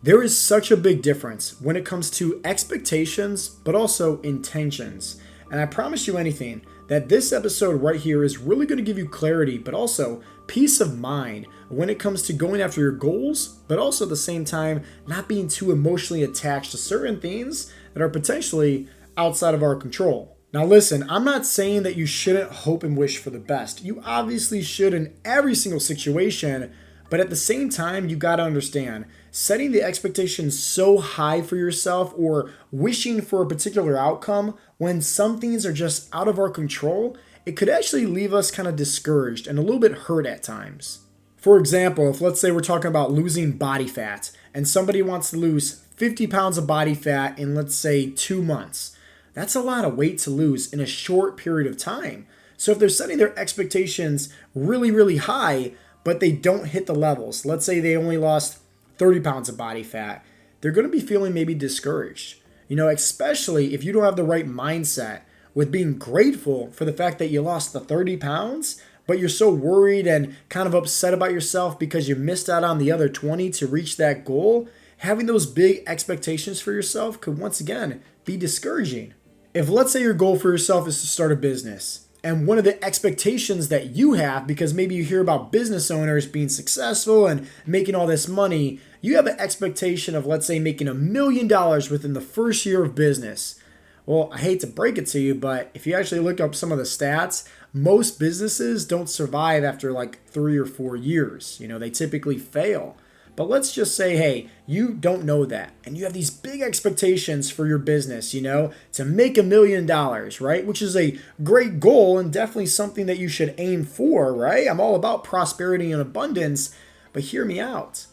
There is such a big difference when it comes to expectations, but also intentions. And I promise you anything that this episode right here is really going to give you clarity, but also peace of mind when it comes to going after your goals, but also at the same time, not being too emotionally attached to certain things that are potentially outside of our control. Now, listen, I'm not saying that you shouldn't hope and wish for the best. You obviously should in every single situation, but at the same time, you got to understand setting the expectations so high for yourself or wishing for a particular outcome when some things are just out of our control, it could actually leave us kind of discouraged and a little bit hurt at times. For example, if let's say we're talking about losing body fat and somebody wants to lose 50 pounds of body fat in, let's say, 2 months, that's a lot of weight to lose in a short period of time. So if they're setting their expectations really, really high, but they don't hit the levels, let's say they only lost 30 pounds of body fat, they're going to be feeling maybe discouraged. Especially if you don't have the right mindset with being grateful for the fact that you lost the 30 pounds, but you're so worried and kind of upset about yourself because you missed out on the other 20 to reach that goal. Having those big expectations for yourself could once again be discouraging. If let's say your goal for yourself is to start a business, and one of the expectations that you have, because maybe you hear about business owners being successful and making all this money, you have an expectation of, let's say, making $1 million within the first year of business. Well, I hate to break it to you, but if you actually look up some of the stats, most businesses don't survive after like 3 or 4 years. They typically fail. But let's just say, hey, you don't know that. And you have these big expectations for your business, to make $1 million, right? Which is a great goal and definitely something that you should aim for, right? I'm all about prosperity and abundance, but hear me out,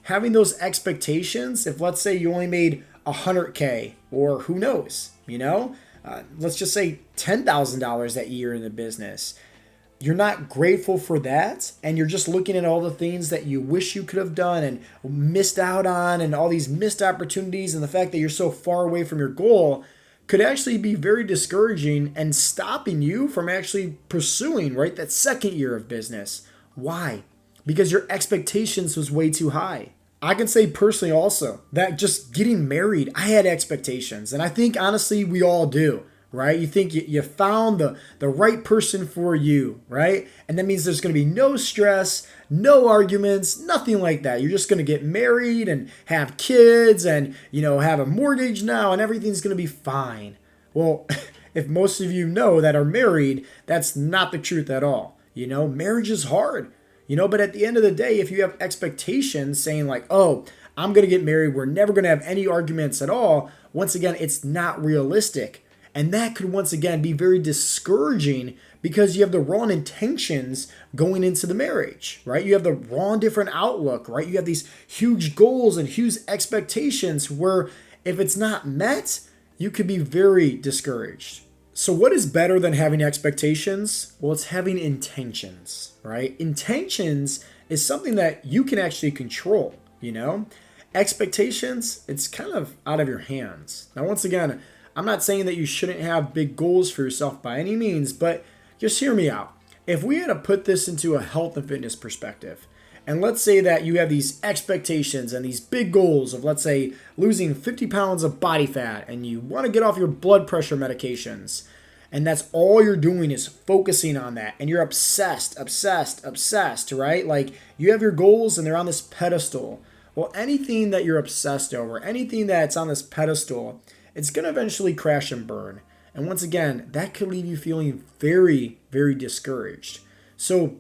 having those expectations, if let's say you only made 100K or who knows, let's just say $10,000 that year in the business. You're not grateful for that, and you're just looking at all the things that you wish you could have done and missed out on and all these missed opportunities, and the fact that you're so far away from your goal could actually be very discouraging and stopping you from actually pursuing, right, that second year of business. Why? Because your expectations was way too high. I can say personally also that just getting married, I had expectations, and I think honestly we all do. Right? You think you found the right person for you, right? And that means there's going to be no stress, no arguments, nothing like that. You're just going to get married and have kids and, have a mortgage now and everything's going to be fine. Well, if most of you know that are married, that's not the truth at all. Marriage is hard, but at the end of the day, if you have expectations saying like, oh, I'm going to get married, we're never going to have any arguments at all, once again, it's not realistic. And that could once again be very discouraging because you have the wrong intentions going into the marriage, right? You have the wrong different outlook, right? You have these huge goals and huge expectations where if it's not met, you could be very discouraged. So what is better than having expectations? Well, it's having intentions, right? Intentions is something that you can actually control, Expectations, it's kind of out of your hands. Now, once again, I'm not saying that you shouldn't have big goals for yourself by any means, but just hear me out. If we had to put this into a health and fitness perspective, and let's say that you have these expectations and these big goals of, let's say, losing 50 pounds of body fat, and you want to get off your blood pressure medications, and that's all you're doing is focusing on that, and you're obsessed, right? Like you have your goals and they're on this pedestal. Well, anything that you're obsessed over, anything that's on this pedestal, it's going to eventually crash and burn. And once again, that could leave you feeling very, very discouraged. So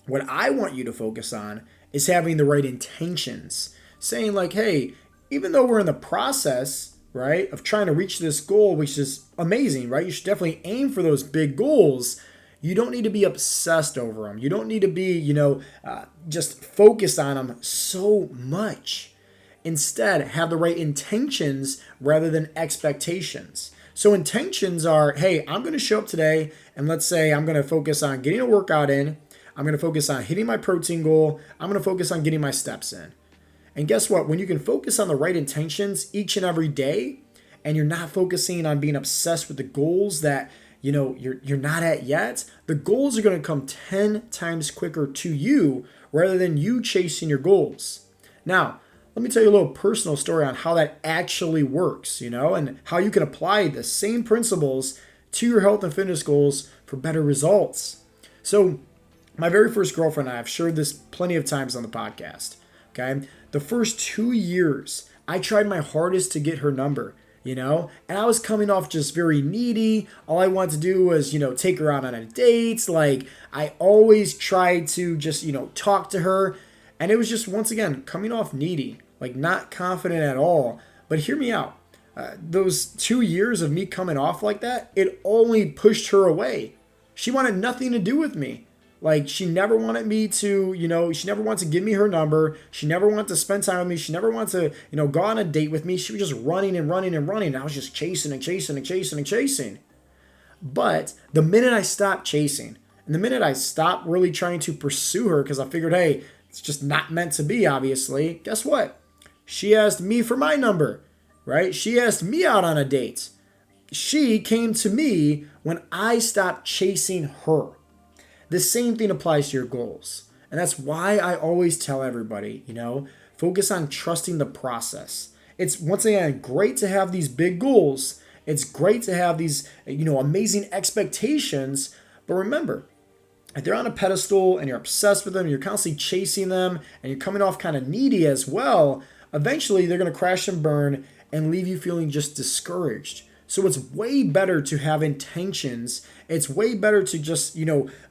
what I want you to focus on is having the right intentions. Saying like, hey, even though we're in the process, right, of trying to reach this goal, which is amazing, right? You should definitely aim for those big goals. You don't need to be obsessed over them. You don't need to be, just focused on them so much. Instead, have the right intentions rather than expectations. So intentions are, hey, I'm going to show up today and let's say I'm going to focus on getting a workout in. I'm going to focus on hitting my protein goal. I'm going to focus on getting my steps in. And guess what? When you can focus on the right intentions each and every day and you're not focusing on being obsessed with the goals that you're not at yet, the goals are going to come 10 times quicker to you rather than you chasing your goals. Now, let me tell you a little personal story on how that actually works, and how you can apply the same principles to your health and fitness goals for better results. So, my very first girlfriend and I have shared this plenty of times on the podcast. Okay. The first 2 years, I tried my hardest to get her number, and I was coming off just very needy. All I wanted to do was, take her out on a date. Like, I always tried to just, talk to her. And it was just, once again, coming off needy, like not confident at all. But hear me out. Those 2 years of me coming off like that, it only pushed her away. She wanted nothing to do with me. Like, she never wanted me to, she never wanted to give me her number. She never wanted to spend time with me. She never wanted to, go on a date with me. She was just running and running and running. And I was just chasing and chasing and chasing and chasing. But the minute I stopped chasing, and the minute I stopped really trying to pursue her, because I figured, hey, it's just not meant to be, obviously, guess what? She asked me for my number, right? She asked me out on a date. She came to me when I stopped chasing her. The same thing applies to your goals. And that's why I always tell everybody, focus on trusting the process. It's, once again, great to have these big goals. It's great to have these, amazing expectations. But remember, if they're on a pedestal and you're obsessed with them, you're constantly chasing them, and you're coming off kind of needy as well, eventually they're going to crash and burn and leave you feeling just discouraged. So it's way better to have intentions. It's way better to just,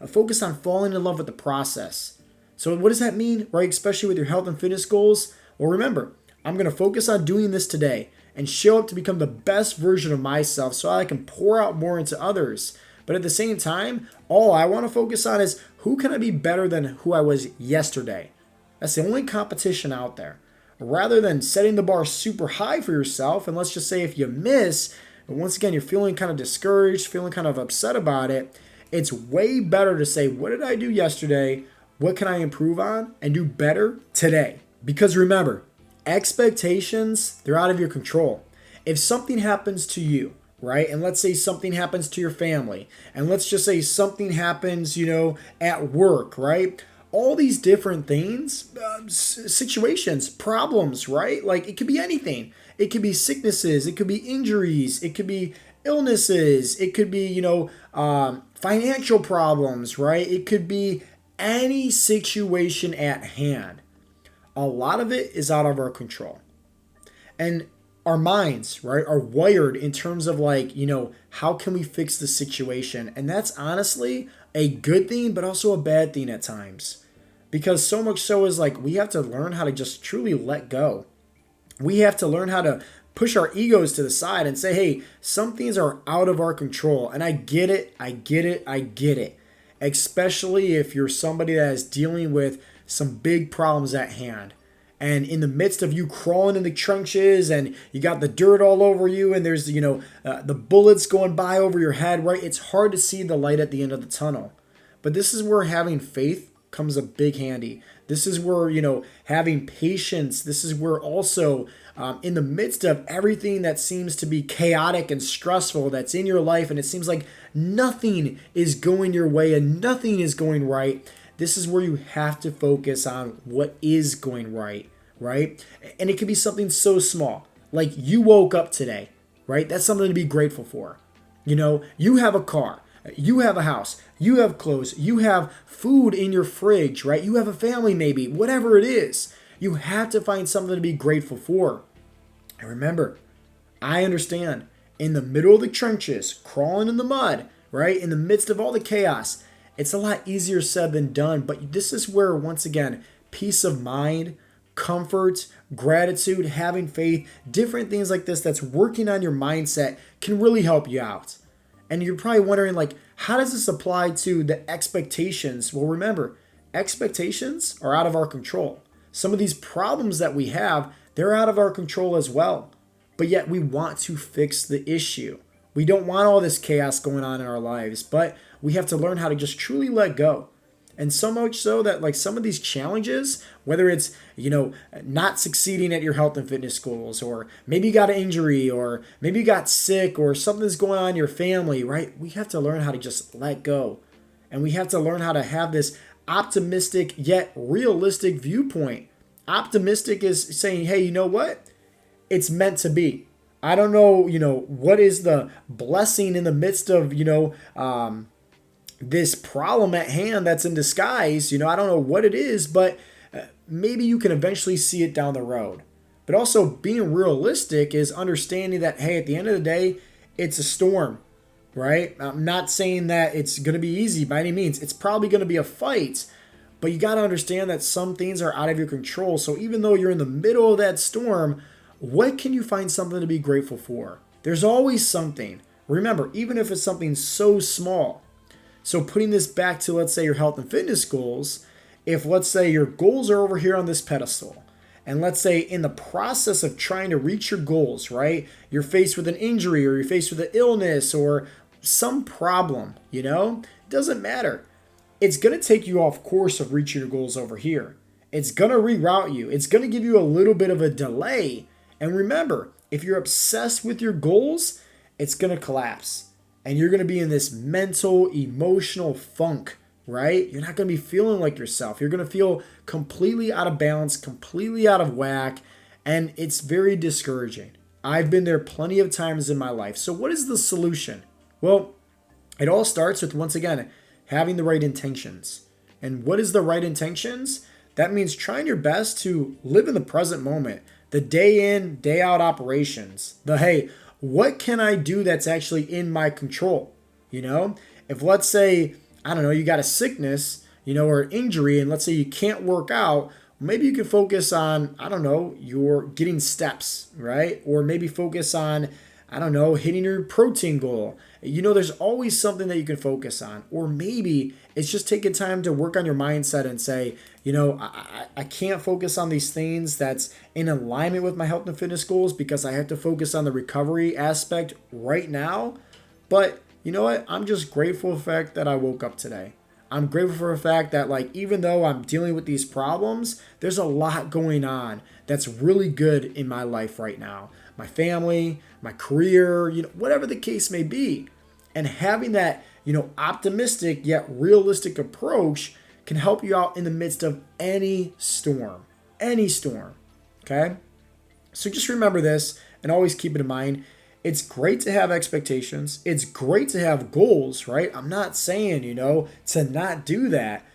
focus on falling in love with the process. So what does that mean, right? Especially with your health and fitness goals? Well, remember, I'm going to focus on doing this today and show up to become the best version of myself so I can pour out more into others. But at the same time, all I want to focus on is who can I be better than who I was yesterday? That's the only competition out there. Rather than setting the bar super high for yourself, and let's just say if you miss, but once again, you're feeling kind of discouraged, feeling kind of upset about it, it's way better to say, what did I do yesterday? What can I improve on and do better today? Because remember, expectations, they're out of your control. If something happens to you, right? And let's say something happens to your family, and let's just say something happens, at work, right? All these different things, situations, problems, right? Like, it could be anything. It could be sicknesses. It could be injuries. It could be illnesses. It could be, financial problems, right? It could be any situation at hand. A lot of it is out of our control. And our minds, right, are wired in terms of like, how can we fix the situation? And that's honestly a good thing, but also a bad thing at times. Because so much so is like, we have to learn how to just truly let go. We have to learn how to push our egos to the side and say, hey, some things are out of our control. And I get it. Especially if you're somebody that is dealing with some big problems at hand. And in the midst of you crawling in the trenches and you got the dirt all over you and there's, the bullets going by over your head, right? It's hard to see the light at the end of the tunnel. But this is where having faith comes a big handy. This is where, having patience, this is where also in the midst of everything that seems to be chaotic and stressful that's in your life and it seems like nothing is going your way and nothing is going right, this is where you have to focus on what is going right? And it could be something so small, like you woke up today, right? That's something to be grateful for. You have a car, you have a house, you have clothes, you have food in your fridge, right? You have a family maybe, whatever it is. You have to find something to be grateful for. And remember, I understand, in the middle of the trenches, crawling in the mud, right? In the midst of all the chaos, it's a lot easier said than done, but this is where, once again, peace of mind, comfort, gratitude, having faith, different things like this that's working on your mindset can really help you out. And you're probably wondering, like, how does this apply to the expectations? Well, remember, expectations are out of our control. Some of these problems that we have, they're out of our control as well. But yet we want to fix the issue. We don't want all this chaos going on in our lives, but we have to learn how to just truly let go. And so much so that like some of these challenges, whether it's, not succeeding at your health and fitness goals, or maybe you got an injury, or maybe you got sick, or something's going on in your family, right? We have to learn how to just let go. And we have to learn how to have this optimistic yet realistic viewpoint Optimistic is saying, hey, you know what? It's meant to be. I don't know, what is the blessing in the midst of, this problem at hand that's in disguise. I don't know what it is, but maybe you can eventually see it down the road. But also being realistic is understanding that, hey, at the end of the day, it's a storm, right? I'm not saying that it's going to be easy by any means. It's probably going to be a fight, but you got to understand that some things are out of your control. So even though you're in the middle of that storm, what can you find something to be grateful for? There's always something. Remember, even if it's something so small. So putting this back to, let's say, your health and fitness goals, if let's say your goals are over here on this pedestal, and let's say in the process of trying to reach your goals, right, you're faced with an injury or you're faced with an illness or some problem, it doesn't matter. It's going to take you off course of reaching your goals over here. It's going to reroute you. It's going to give you a little bit of a delay. And remember, if you're obsessed with your goals, it's going to collapse. And you're going to be in this mental, emotional funk, right? You're not going to be feeling like yourself. You're going to feel completely out of balance, completely out of whack, and it's very discouraging. I've been there plenty of times in my life. So what is the solution? Well, it all starts with, once again, having the right intentions. And what is the right intentions? That means trying your best to live in the present moment, the day in, day out operations. Hey, what can I do that's actually in my control? If let's say, I don't know, you got a sickness, or an injury, and let's say you can't work out, maybe you can focus on, I don't know, you're getting steps, right? Or maybe focus on, I don't know, hitting your protein goal. There's always something that you can focus on. Or maybe it's just taking time to work on your mindset and say, I can't focus on these things that's in alignment with my health and fitness goals because I have to focus on the recovery aspect right now. But you know what? I'm just grateful for the fact that I woke up today. I'm grateful for the fact that, even though I'm dealing with these problems, there's a lot going on that's really good in my life right now. My family, my career, whatever the case may be. And having that, optimistic yet realistic approach can help you out in the midst of any storm. Any storm. Okay? So just remember this and always keep it in mind. It's great to have expectations. It's great to have goals, right? I'm not saying, to not do that.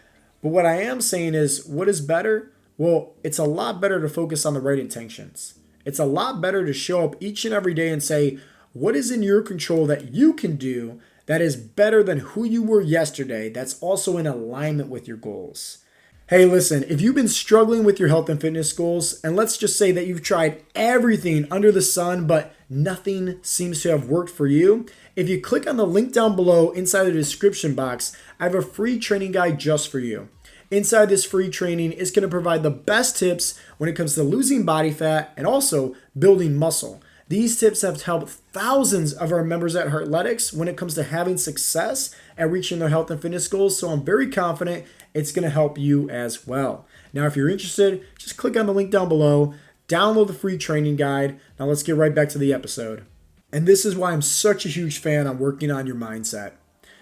But what I am saying is, what is better? Well, it's a lot better to focus on the right intentions. It's a lot better to show up each and every day and say, what is in your control that you can do that is better than who you were yesterday, that's also in alignment with your goals? Hey, listen, if you've been struggling with your health and fitness goals, and let's just say that you've tried everything under the sun, but nothing seems to have worked for you, if you click on the link down below inside the description box, I have a free training guide just for you. Inside this free training is going to provide the best tips when it comes to losing body fat and also building muscle. These tips have helped thousands of our members at Heartletics when it comes to having success at reaching their health and fitness goals, so I'm very confident it's going to help you as well. Now, if you're interested, just click on the link down below, download the free training guide. Now let's get right back to the episode. And this is why I'm such a huge fan on working on your mindset.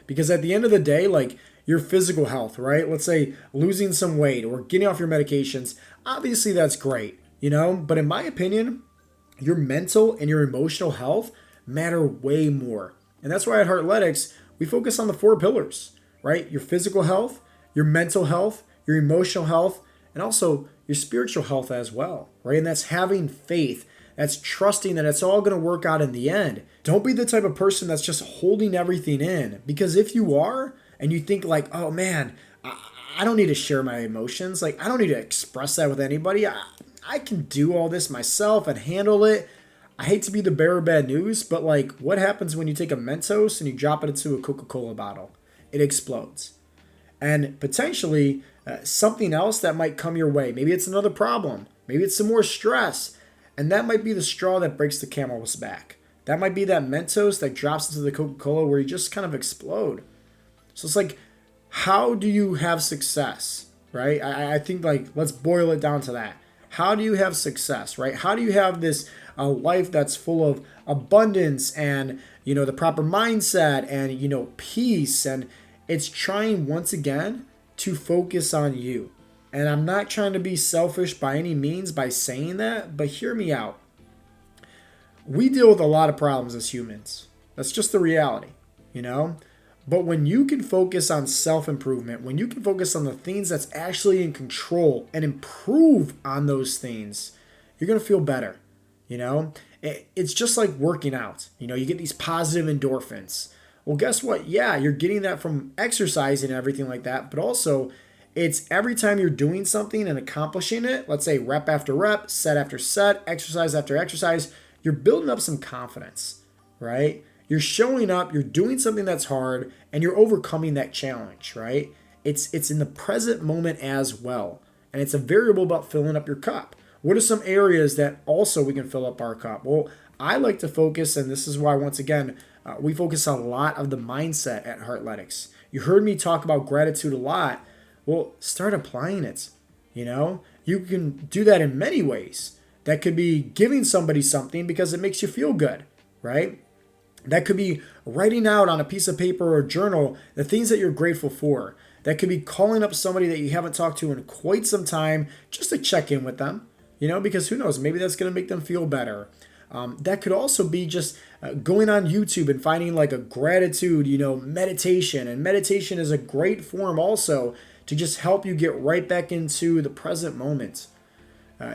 Because at the end of the day, your physical health, right? Let's say losing some weight or getting off your medications, obviously that's great, but in my opinion, your mental and your emotional health matter way more. And that's why at Heartletics, we focus on the 4 pillars, right? Your physical health, your mental health, your emotional health, and also your spiritual health as well, right? And that's having faith. That's trusting that it's all going to work out in the end. Don't be the type of person that's just holding everything in. Because if you are, and you think oh man, I don't need to share my emotions. I don't need to express that with anybody. I can do all this myself and handle it. I hate to be the bearer of bad news, but what happens when you take a Mentos and you drop it into a Coca-Cola bottle? It explodes. And potentially something else that might come your way. Maybe it's another problem. Maybe it's some more stress. And that might be the straw that breaks the camel's back. That might be that Mentos that drops into the Coca-Cola where you just kind of explode. So it's how do you have success, right? I think let's boil it down to that. How do you have success, right? How do you have this life that's full of abundance and, the proper mindset and, peace? And it's trying once again to focus on you. And I'm not trying to be selfish by any means by saying that, but hear me out. We deal with a lot of problems as humans. That's just the reality, you know? But when you can focus on self-improvement, when you can focus on the things that's actually in control and improve on those things, you're going to feel better, you know? It's just like working out. You know, you get these positive endorphins. Well, guess what? Yeah, you're getting that from exercising and everything like that, but also it's every time you're doing something and accomplishing it, let's say rep after rep, set after set, exercise after exercise, you're building up some confidence, right? You're showing up, you're doing something that's hard, and you're overcoming that challenge, right? It's in the present moment as well. And it's a variable about filling up your cup. What are some areas that also we can fill up our cup? Well, I like to focus, and this is why, once again, we focus a lot of the mindset at Heartletics. You heard me talk about gratitude a lot. Well, start applying it. You know, you can do that in many ways. That could be giving somebody something because it makes you feel good, right? That could be writing out on a piece of paper or journal the things that you're grateful for. That could be calling up somebody that you haven't talked to in quite some time just to check in with them, you know, because who knows, maybe that's going to make them feel better. That could also be just going on YouTube and finding like a gratitude, you know, meditation. And meditation is a great form also to just help you get right back into the present moment.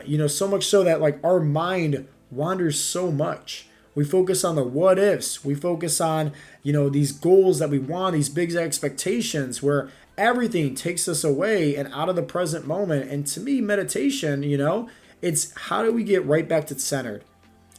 You know, so much so that like our mind wanders so much. We focus on the what ifs. We focus on, you know, these goals that we want, these big expectations where everything takes us away and out of the present moment. And to me, meditation, you know, it's how do we get right back to centered?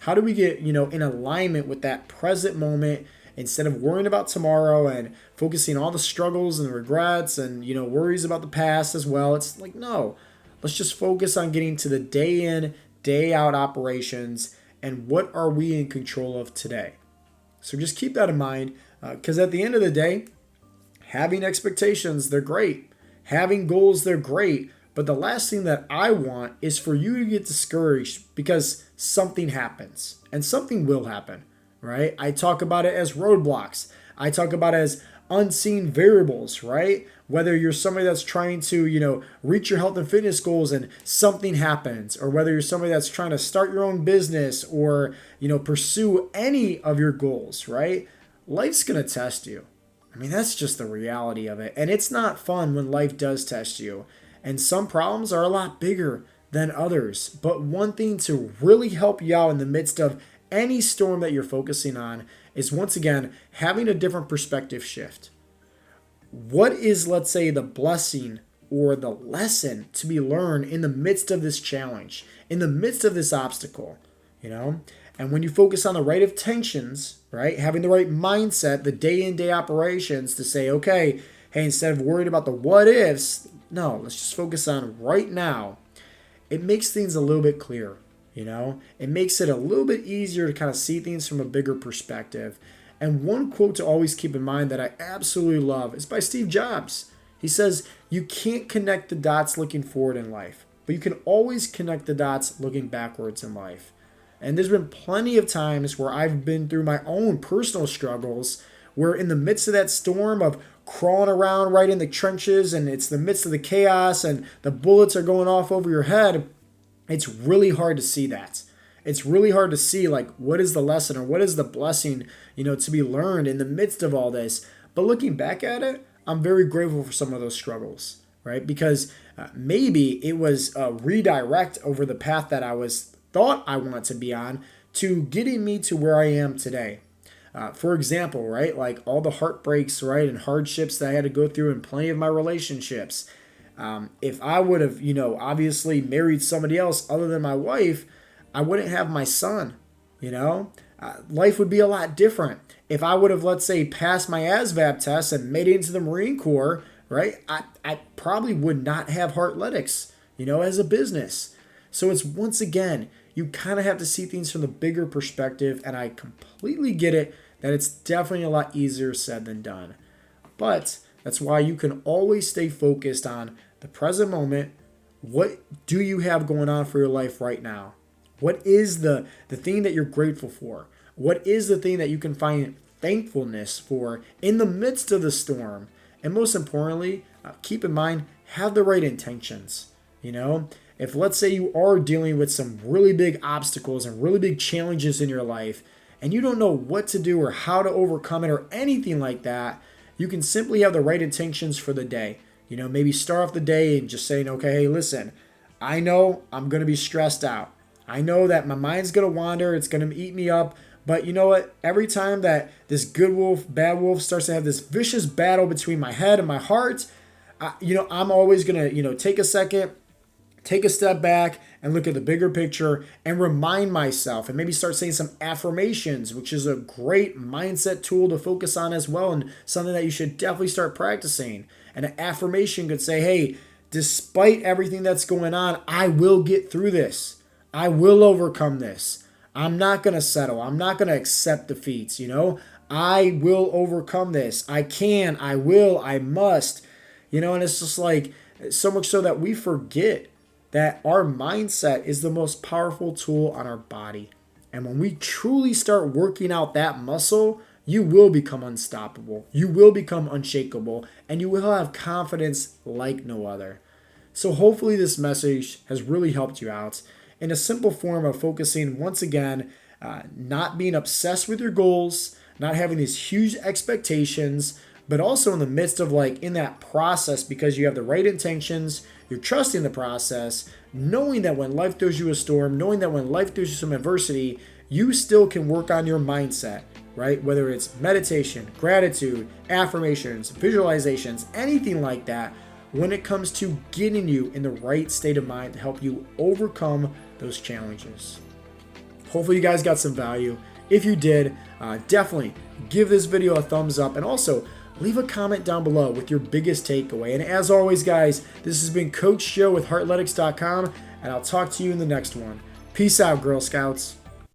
How do we get, you know, in alignment with that present moment instead of worrying about tomorrow and focusing on all the struggles and regrets and, you know, worries about the past as well? It's like, no, let's just focus on getting to the day in, day out operations and what are we in control of today. So just keep that in mind because at the end of the day, having expectations, they're great. Having goals, they're great. But the last thing that I want is for you to get discouraged because something happens. And something will happen, right? I talk about it as roadblocks. I talk about it as unseen variables, right? Whether you're somebody that's trying to, you know, reach your health and fitness goals and something happens, or whether you're somebody that's trying to start your own business or, you know, pursue any of your goals, right? Life's going to test you. I mean, that's just the reality of it. And it's not fun when life does test you. And some problems are a lot bigger than others. But one thing to really help you out in the midst of any storm that you're focusing on is, once again, having a different perspective shift. What is, let's say, the blessing or the lesson to be learned in the midst of this challenge, in the midst of this obstacle, you know? And when you focus on the right intentions, right, having the right mindset, the day-in, operations to say, okay, hey, instead of worried about the what ifs, no, let's just focus on right now. It makes things a little bit clearer, you know? It makes it a little bit easier to kind of see things from a bigger perspective. And one quote to always keep in mind that I absolutely love is by Steve Jobs. He says, you can't connect the dots looking forward in life, but you can always connect the dots looking backwards in life. And there's been plenty of times where I've been through my own personal struggles where in the midst of that storm of crawling around right in the trenches and it's the midst of the chaos and the bullets are going off over your head, it's really hard to see that. It's really hard to see like what is the lesson or what is the blessing, you know, to be learned in the midst of all this. But looking back at it, I'm very grateful for some of those struggles, right? Because maybe it was a redirect over the path that I thought I wanted to be on to getting me to where I am today. For example, right, like all the heartbreaks, right, and hardships that I had to go through in plenty of my relationships. If I would have, you know, obviously married somebody else other than my wife, I wouldn't have my son, you know. Life would be a lot different. If I would have, let's say, passed my ASVAB test and made it into the Marine Corps, right, I probably would not have Heartletics, you know, as a business. So it's, once again, you kind of have to see things from the bigger perspective, and I completely get it that it's definitely a lot easier said than done. But that's why you can always stay focused on the present moment. What do you have going on for your life right now? What is the thing that you're grateful for? What is the thing that you can find thankfulness for in the midst of the storm? And most importantly, keep in mind, have the right intentions. You know, if let's say you are dealing with some really big obstacles and really big challenges in your life, and you don't know what to do or how to overcome it or anything like that, you can simply have the right intentions for the day. You know, maybe start off the day and just saying, okay, hey, listen, I know I'm going to be stressed out. I know that my mind's going to wander, it's going to eat me up. But you know what? Every time that this good wolf, bad wolf starts to have this vicious battle between my head and my heart, I'm always going to, take a second, take a step back and look at the bigger picture and remind myself and maybe start saying some affirmations, which is a great mindset tool to focus on as well, and something that you should definitely start practicing. And an affirmation could say, hey, despite everything that's going on, I will get through this. I will overcome this. I'm not going to settle. I'm not going to accept defeats, I will overcome this. I can, I will, I must. And it's just like so much so that we forget that our mindset is the most powerful tool on our body. And when we truly start working out that muscle, you will become unstoppable. You will become unshakable, and you will have confidence like no other. So hopefully this message has really helped you out in a simple form of focusing once again, not being obsessed with your goals, not having these huge expectations, but also in the midst of in that process, because you have the right intentions, you're trusting the process, knowing that when life throws you a storm, knowing that when life throws you some adversity, you still can work on your mindset, right? Whether it's meditation, gratitude, affirmations, visualizations, anything like that, when it comes to getting you in the right state of mind to help you overcome those challenges. Hopefully you guys got some value. If you did, definitely give this video a thumbs up, and also leave a comment down below with your biggest takeaway. And as always, guys, this has been Coach Joe with Heartletics.com, and I'll talk to you in the next one. Peace out, Girl Scouts.